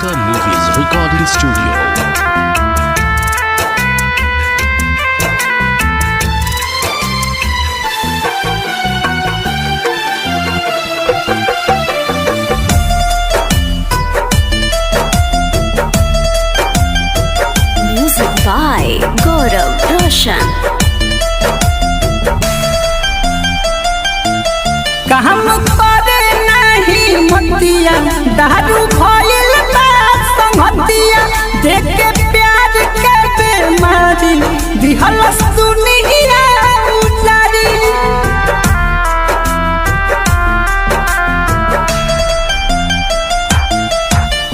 Shankar Movies Recording Studio. Music by Gaurav Roshan. कहम करे नहीं मतिया दारू खोइल बा संगतिया देख के प्यार के बेमारी दिहलस दुनिया उजारी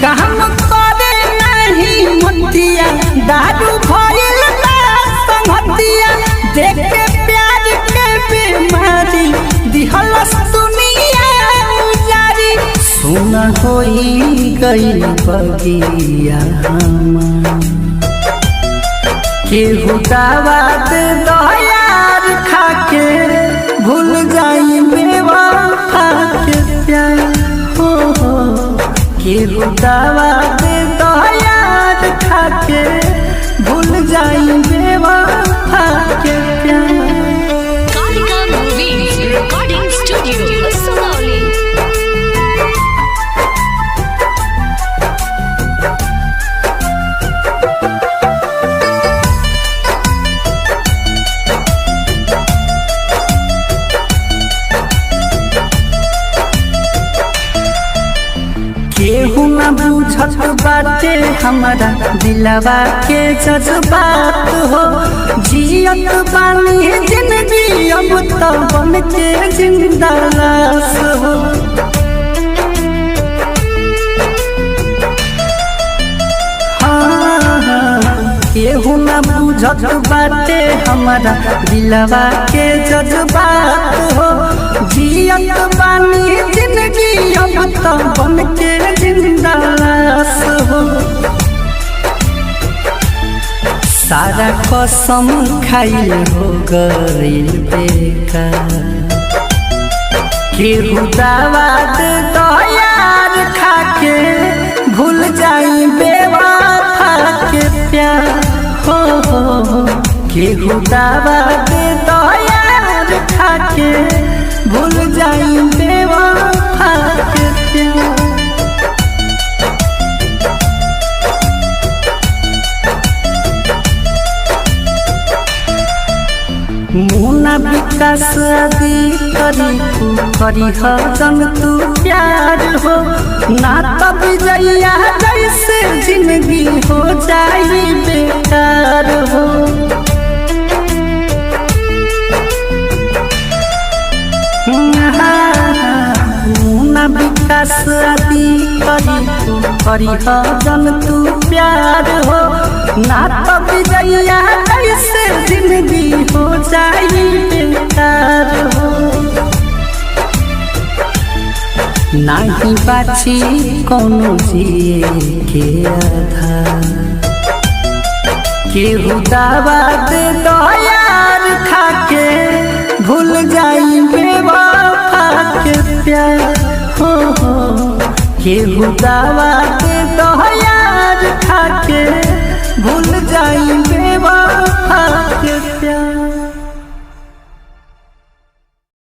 कहम करे नहीं मतिया दारू खोइल बा संगतिया देख के प्यार के बेमारी दिहलस दुनिया उजारी सुना होई गइल बगिया केहू दावा दे दयार खाके भूल जाई बेवफा के प्यार हो केहू दावा दे दयार खाके भूल जाई बेवफा के प्यार। Kalika Movies Recording Studio, Sonali. केहू न बुझत बाटे हमारा दिलवा के जज्बात हो जियत बानी जिंदगी अब तो बन के जिंदा लाश हो केहू न बुझत बाटे हमारा दिलवा के जज्बात हो जियत बानी जिंदगी अब तो बन के जिंदा लाश हो सारा कसम खाइल हो गइल बेकार केहू दावा दे दयार खाके भूल जाई बेवफा के प्यार हो केहू दावा दे दयार खाके भूल जाई बेवफा के प्यार। मुना विकास आदि करी तू करी जन तू प्यार हो ना तब जइया जैसे जिंदगी हो जाई बेकार हो मुना विकास आदि करी तू करी जन तू प्यार हो ना तब जइया जैसे जिंदगी हो जाई बेकार हो नाही बाची कोनो जिए के आधार केहू दावा दे दयार खाके भूल जाई बेवफा के प्यार हो केहू दावा दे दयार खाके भूल जाई